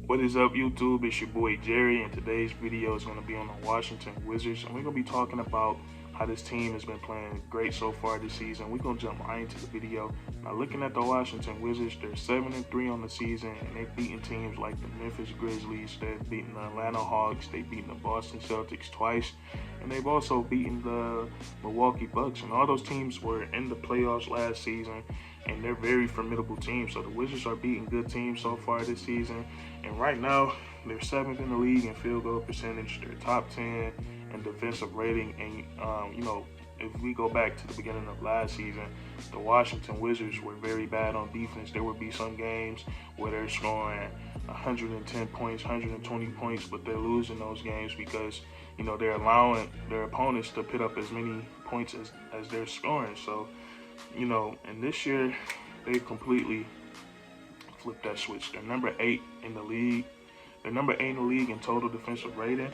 What is up, YouTube? It's your boy Jerry, and today's video is going to be on the Washington Wizards, and we're going to be talking about how this team has been playing great so far this season. We're going to jump right into the video. Now, looking at the Washington Wizards, they're 7-3 on the season, and they've beaten teams like the Memphis Grizzlies, they've beaten the Atlanta Hawks, they've beaten the Boston Celtics twice, and they've also beaten the Milwaukee Bucks. And all those teams were in the playoffs last season, and they're very formidable teams. So the Wizards are beating good teams so far this season. And right now, they're 7th in the league in field goal percentage. They're top 10 in defensive rating. And, if we go back to the beginning of last season, the Washington Wizards were very bad on defense. There would be some games where they're scoring 110 points, 120 points, but they're losing those games because, they're allowing their opponents to put up as many points as they're scoring. So, and this year, they completely flipped that switch. They're number 8 in the league. They're number 8 in the league in total defensive rating.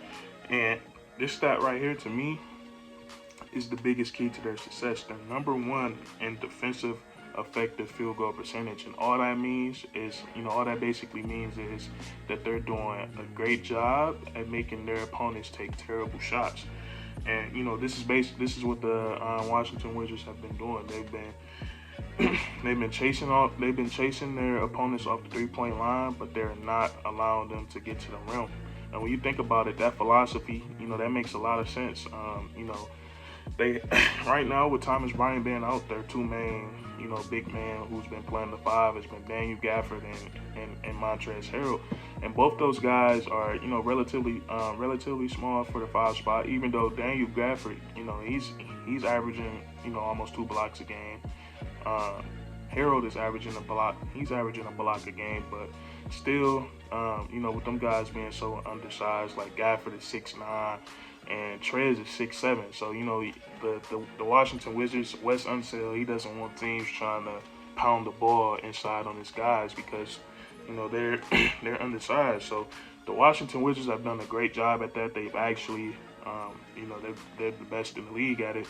And this stat right here, to me, is the biggest key to their success. They're number 1 in defensive effective field goal percentage. And all that means is, all that basically means is that they're doing a great job at making their opponents take terrible shots. And this is what the Washington Wizards have been doing. They've been chasing their opponents off the 3-point line, but they're not allowing them to get to the rim. And when you think about it, that philosophy, that makes a lot of sense. They right now with Thomas Bryant being out, their two main, big man who's been playing the 5 has been Daniel Gafford and Montrez Hero. And both those guys are, relatively small for the 5 spot, even though Daniel Gafford, he's averaging, almost 2 blocks a game. Harold is averaging a block. He's averaging a block a game, but still, with them guys being so undersized, like Gafford is 6'9", and Trez is 6'7". So, the Washington Wizards, Wes Unseld, he doesn't want teams trying to pound the ball inside on his guys because, they're they're undersized. So the Washington Wizards have done a great job at that. They've actually, they're the best in the league at it.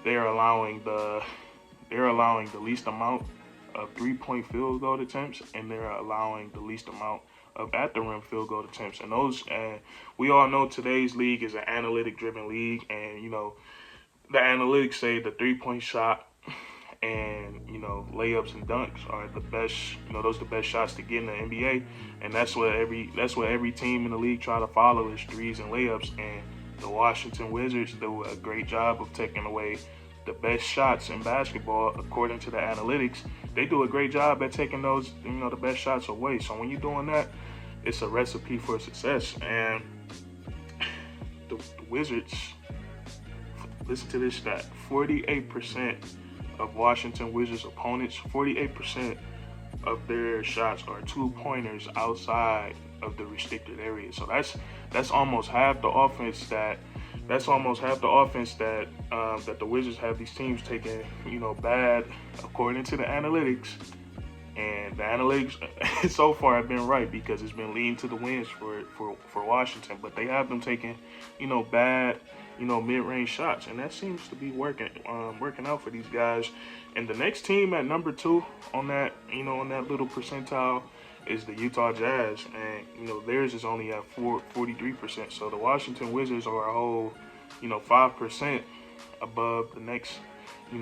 They're allowing the least amount of 3-point field goal attempts, and they're allowing the least amount of at the rim field goal attempts. And those, we all know today's league is an analytic-driven league, and the analytics say the 3-point shot and layups and dunks are the best. Those are the best shots to get in the NBA, and that's what every team in the league try to follow is threes and layups. And the Washington Wizards do a great job of taking away the best shots in basketball according to the analytics. They do a great job at taking those, the best shots away. So when you're doing that, it's a recipe for success. And the Wizards, listen to this stat, 48% of Washington Wizards opponents, 48% of their shots are 2-pointers outside of the restricted area. So that's almost half the offense that that the Wizards have these teams taking, bad according to the analytics. And the analytics so far have been right because it's been leading to the wins for Washington. But they have them taking, bad, mid-range shots, and that seems to be working out for these guys. And the next team at number 2 on that, on that little percentile is the Utah Jazz, and theirs is only at 43%. So the Washington Wizards are a whole 5% above the next the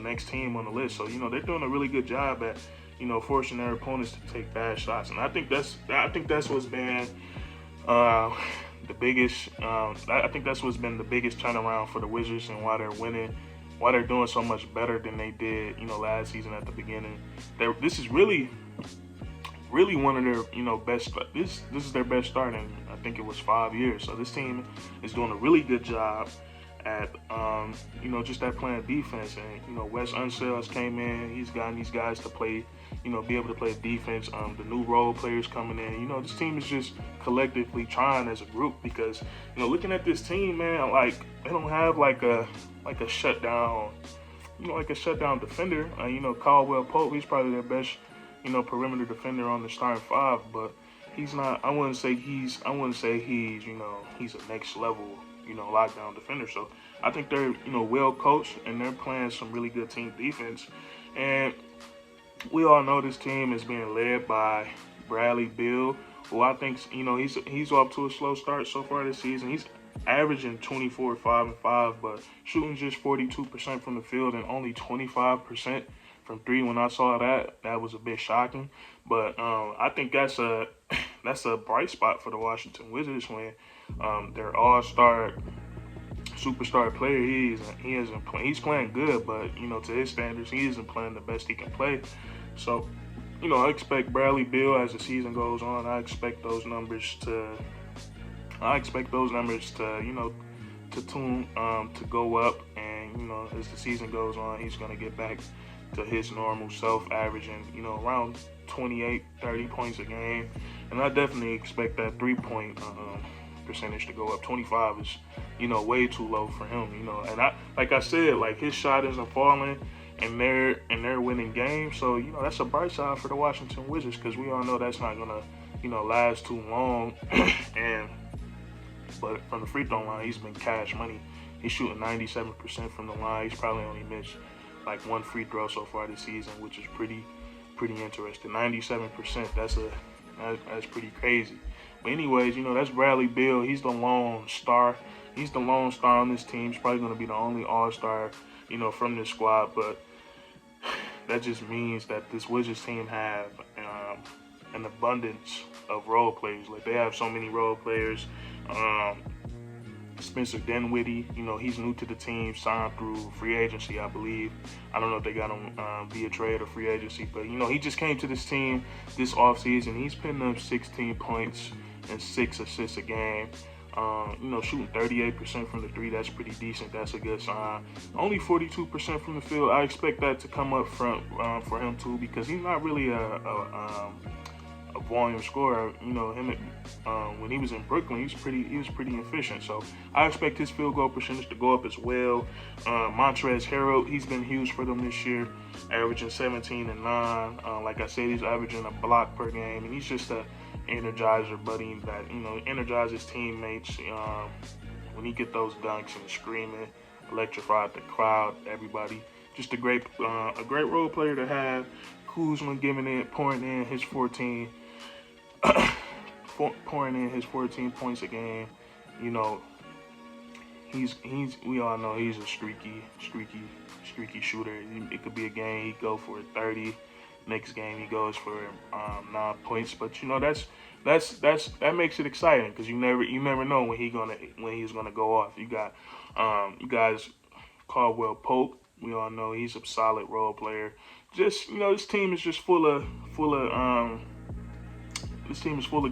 next team on the list. So they're doing a really good job at forcing their opponents to take bad shots, and I think that's what's been the biggest. I think that's what's been the biggest turnaround for the Wizards and why they're winning. Why they're doing so much better than they did, last season at the beginning. This is really one of their, best. This is their best start in, I think it was 5 years. So this team is doing a really good job at, just that playing defense. And Wes Unseld's came in. He's gotten these guys to play, be able to play defense. The new role players coming in. This team is just collectively trying as a group because, looking at this team, man, like they don't have like a shutdown, like a shutdown defender. Caldwell Pope, he's probably their best, perimeter defender on the starting 5, but he's not. I wouldn't say he's. He's a next level, lockdown defender. So I think they're, well coached and they're playing some really good team defense. And we all know this team is being led by Bradley Beal, who I think, he's off to a slow start so far this season. He's averaging 24, 5, and 5, but shooting just 42% from the field and only 25% from three. When I saw that, that was a bit shocking. But I think that's a bright spot for the Washington Wizards when their all-star superstar player, he's playing good, but to his standards, he isn't playing the best he can play. So I expect Bradley Beal as the season goes on. I expect those numbers to to go up, and as the season goes on, he's gonna get back to his normal self, averaging around 28, 30 points a game, and I definitely expect that 3-point percentage to go up. 25 is way too low for him. And like I said, like his shot isn't falling, and they're winning games. So that's a bright side for the Washington Wizards, because we all know that's not gonna last too long. But from the free throw line, he's been cash money. He's shooting 97% from the line. He's probably only missed like one free throw so far this season, which is pretty interesting. 97%. That's pretty crazy. But anyways, that's Bradley Beal. He's the lone star. He's the lone star on this team. He's probably going to be the only all-star, from this squad. But that just means that this Wizards team have an abundance of role players. Like, they have so many role players. Spencer Dinwiddie, he's new to the team, signed through free agency, I believe. I don't know if they got him via trade or free agency, but he just came to this team this offseason. He's putting up 16 points and 6 assists a game. Shooting 38% from the three, that's pretty decent. That's a good sign. Only 42% from the field. I expect that to come up front for him too, because he's not really a volume scorer. Him when he was in Brooklyn, he was pretty efficient. So I expect his field goal percentage to go up as well. Montrez Hero, he's been huge for them this year, averaging 17 and 9. Like I said, he's averaging a block per game, and he's just a energizer buddy that energizes teammates. When he get those dunks and screaming, electrified the crowd, everybody. Just a great role player to have. Kuzma pouring in his 14 points a game. We all know he's a streaky shooter. It could be a game he go for 30. Next game he goes for 9 points. But that makes it exciting, because you never know when he's gonna go off. You got you guys, Caldwell Pope. We all know he's a solid role player. Just this team is just full of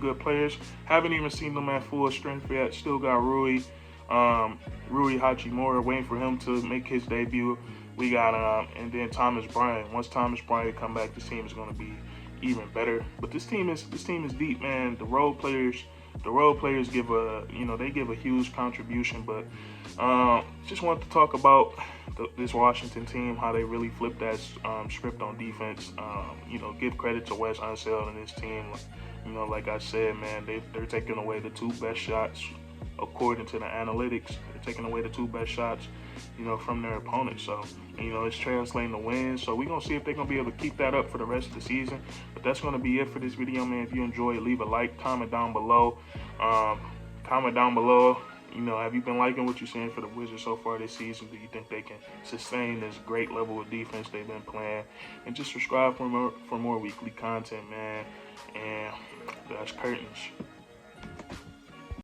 good players. Haven't even seen them at full strength yet. Still got Rui Hachimura waiting for him to make his debut. We got and then Thomas Bryant. Once Thomas Bryant come back, this team is going to be even better. But this team is deep, man. The role players give a huge contribution. But just wanted to talk about this Washington team, how they really flipped that script on defense. Give credit to Wes Unseld and his team. Like I said, man, they're taking away the 2 best shots according to the analytics. They're taking away the 2 best shots, from their opponents. So, it's translating to wins. So we're going to see if they're going to be able to keep that up for the rest of the season. But that's going to be it for this video, man. If you enjoy it, leave a like, comment down below. Have you been liking what you're seeing for the Wizards so far this season? Do you think they can sustain this great level of defense they've been playing? And just subscribe for more weekly content, man. And that's curtains.